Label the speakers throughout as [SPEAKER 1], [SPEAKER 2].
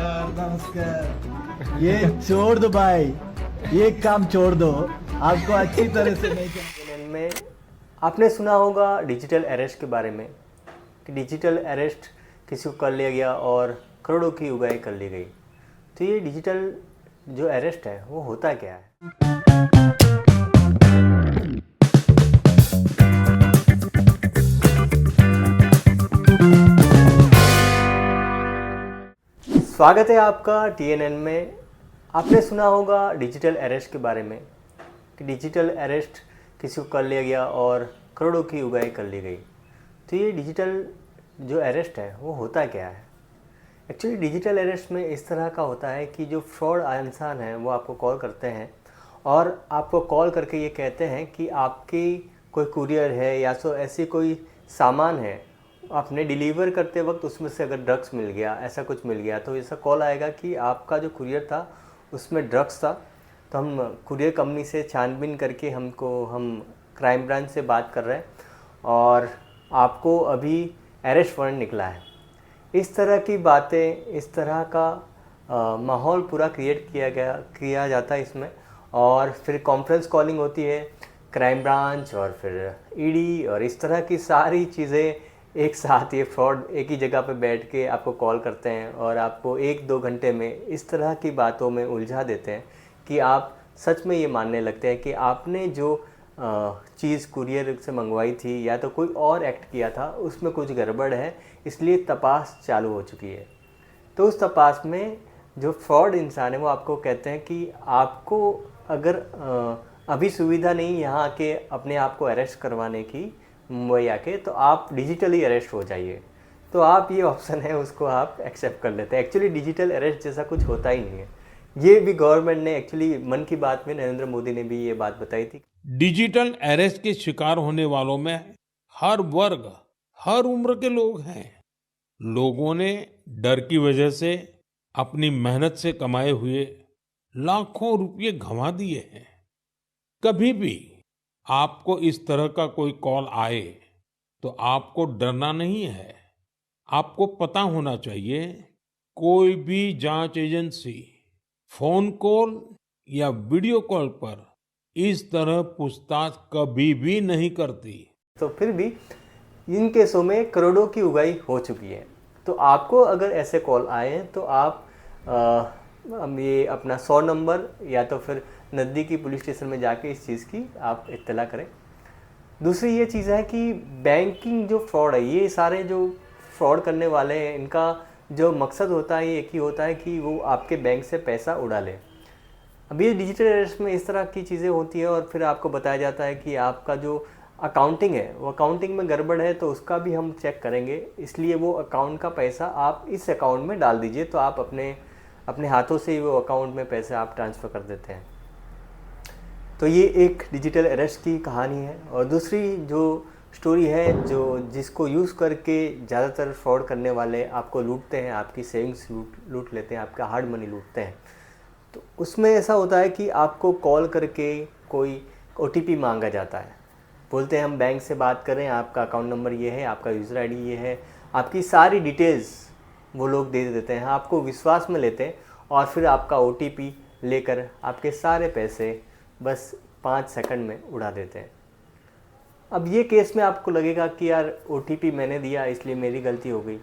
[SPEAKER 1] नमस्कार नमस्कार। ये छोड़ दो भाई, ये काम छोड़ दो, आपको अच्छी तरह से नहीं
[SPEAKER 2] CNN में आपने सुना होगा डिजिटल अरेस्ट के बारे में कि डिजिटल अरेस्ट किसी को कर लिया गया और करोड़ों की उगाही कर ली गई। तो ये डिजिटल जो अरेस्ट है वो होता क्या है? स्वागत है आपका TNN में। आपने सुना होगा डिजिटल अरेस्ट के बारे में कि डिजिटल अरेस्ट किसी को कर लिया गया और करोड़ों की उगाही कर ली गई। तो ये डिजिटल जो अरेस्ट है वो होता क्या है? एक्चुअली डिजिटल अरेस्ट में इस तरह का होता है कि जो फ्रॉड इंसान है वो आपको कॉल करते हैं और आपको कॉल करके ये कहते हैं कि आपकी कोई कुरियर है या तो ऐसी कोई सामान है, आपने डिलीवर करते वक्त उसमें से अगर ड्रग्स मिल गया, ऐसा कुछ मिल गया, तो ऐसा कॉल आएगा कि आपका जो कुरियर था उसमें ड्रग्स था। तो हम कुरियर कंपनी से छानबीन करके हम क्राइम ब्रांच से बात कर रहे हैं और आपको अभी अरेस्ट वारंट निकला है। इस तरह की बातें, इस तरह का माहौल पूरा क्रिएट किया जाता है इसमें। और फिर कॉन्फ्रेंस कॉलिंग होती है, क्राइम ब्रांच और फिर ईडी और इस तरह की सारी चीज़ें एक साथ, ये फ्रॉड एक ही जगह पे बैठ के आपको कॉल करते हैं और आपको 1-2 घंटे में इस तरह की बातों में उलझा देते हैं कि आप सच में ये मानने लगते हैं कि आपने जो चीज़ कुरियर से मंगवाई थी या तो कोई और एक्ट किया था, उसमें कुछ गड़बड़ है, इसलिए तपास चालू हो चुकी है। तो उस तपास में जो फ्रॉड इंसान है वो आपको कहते हैं कि आपको अगर अभी सुविधा नहीं यहाँ आके अपने आप को अरेस्ट करवाने की मुंबई आके, तो आप डिजिटली अरेस्ट हो जाइए। तो आप ये ऑप्शन है उसको आप एक्सेप्ट कर लेते हैं। एक्चुअली डिजिटल अरेस्ट जैसा कुछ होता ही नहीं है। ये भी गवर्नमेंट ने एक्चुअली मन की बात में नरेंद्र मोदी ने भी ये बात बताई थी।
[SPEAKER 3] डिजिटल अरेस्ट के शिकार होने वालों में हर वर्ग, हर उम्र के लोग हैं। लोगों ने डर की वजह से अपनी मेहनत से कमाए हुए लाखों रुपए गंवा दिए हैं। कभी भी आपको इस तरह का कोई कॉल आए तो आपको डरना नहीं है। आपको पता होना चाहिए, कोई भी जांच एजेंसी फोन कॉल या वीडियो कॉल पर इस तरह पूछताछ कभी भी नहीं करती।
[SPEAKER 2] तो फिर भी इन केसों में करोड़ों की उगाही हो चुकी है। तो आपको अगर ऐसे कॉल आए तो आप ये अपना 100 नंबर या तो फिर नज़दीकी पुलिस स्टेशन में जाके इस चीज़ की आप इत्तला करें। दूसरी ये चीज़ है कि बैंकिंग जो फ्रॉड है, ये सारे जो फ्रॉड करने वाले हैं, इनका जो मकसद होता है ये एक ही होता है कि वो आपके बैंक से पैसा उड़ा ले। अब ये डिजिटल अरेस्ट में इस तरह की चीज़ें होती है और फिर आपको बताया जाता है कि आपका जो अकाउंटिंग है वो अकाउंटिंग में गड़बड़ है, तो उसका भी हम चेक करेंगे, इसलिए वो अकाउंट का पैसा आप इस अकाउंट में डाल दीजिए। तो आप अपने हाथों से ही वो अकाउंट में पैसे आप ट्रांसफ़र कर देते हैं। तो ये एक डिजिटल अरेस्ट की कहानी है। और दूसरी जो स्टोरी है, जिसको यूज़ करके ज़्यादातर फ्रॉड करने वाले आपको लूटते हैं, आपकी सेविंग्स लूट लेते हैं, आपका हार्ड मनी लूटते हैं। तो उसमें ऐसा होता है कि आपको कॉल करके कोई OTP मांगा जाता है। बोलते हैं हम बैंक से बात कर रहे हैं, आपका अकाउंट नंबर ये है, आपका यूज़र ID ये है, आपकी सारी डिटेल्स वो लोग दे देते हैं, आपको विश्वास में लेते हैं और फिर आपका OTP लेकर आपके सारे पैसे बस 5 सेकंड में उड़ा देते हैं। अब ये केस में आपको लगेगा कि यार OTP मैंने दिया इसलिए मेरी गलती हो गई।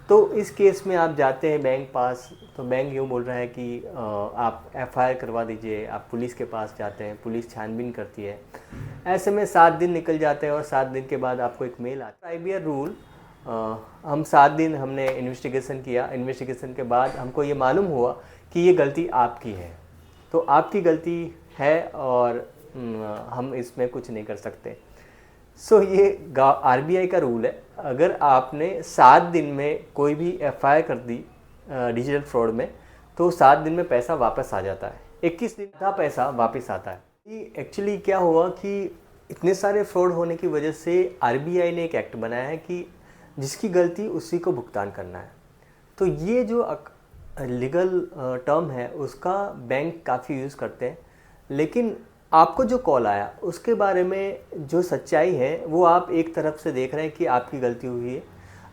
[SPEAKER 2] तो इस केस में आप जाते हैं बैंक पास, तो बैंक यूँ बोल रहा है कि आप FIR करवा दीजिए। आप पुलिस के पास जाते हैं, पुलिस छानबीन करती है। ऐसे में 7 दिन निकल जाते हैं और 7 दिन के बाद आपको एक मेल आता है। IBR रूल, हम 7 दिन हमने इन्वेस्टिगेशन किया। इन्वेस्टिगेशन के बाद हमको ये मालूम हुआ कि ये गलती आपकी है, तो आपकी गलती है और हम इसमें कुछ नहीं कर सकते। सो ये RBI का रूल है, अगर आपने 7 दिन में कोई भी FIR कर दी डिजिटल फ्रॉड में, तो 7 दिन में पैसा वापस आ जाता है, 21 दिन का पैसा वापस आता है। एक्चुअली क्या हुआ कि इतने सारे फ्रॉड होने की वजह से RBI ने एक एक्ट बनाया है कि जिसकी गलती उसी को भुगतान करना है। तो ये जो लीगल टर्म है उसका बैंक काफ़ी यूज़ करते हैं, लेकिन आपको जो कॉल आया उसके बारे में जो सच्चाई है वो आप एक तरफ से देख रहे हैं कि आपकी गलती हुई है।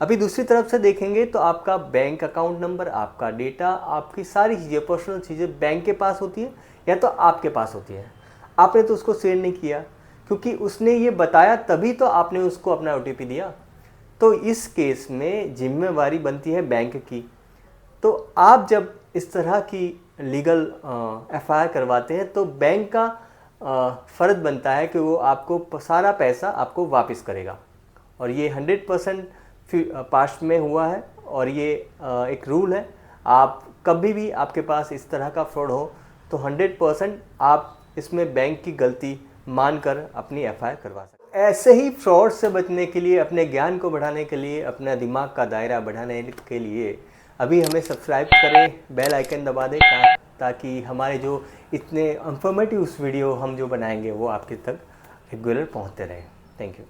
[SPEAKER 2] अभी दूसरी तरफ से देखेंगे तो आपका बैंक अकाउंट नंबर, आपका डेटा, आपकी सारी चीज़ें, पर्सनल चीज़ें बैंक के पास होती है या तो आपके पास होती है। आपने तो उसको शेयर नहीं किया क्योंकि उसने ये बताया तभी तो आपने उसको अपना OTP दिया। तो इस केस में जिम्मेवारी बनती है बैंक की। तो आप जब इस तरह की लीगल FIR करवाते हैं तो बैंक का फ़र्ज़ बनता है कि वो आपको सारा पैसा आपको वापस करेगा, और ये 100% पास्ट में हुआ है, और ये एक रूल है। आप कभी भी आपके पास इस तरह का फ्रॉड हो तो 100% आप इसमें बैंक की गलती मानकर अपनी FIR करवा सकते हैं। ऐसे ही फ्रॉड से बचने के लिए, अपने ज्ञान को बढ़ाने के लिए, अपना दिमाग का दायरा बढ़ाने के लिए अभी हमें सब्सक्राइब करें, बेल आइकन दबा दें ताकि हमारे जो इतने इंफॉर्मेटिव वीडियो हम जो बनाएंगे वो आपके तक रेगुलर पहुंचते रहें। Thank you.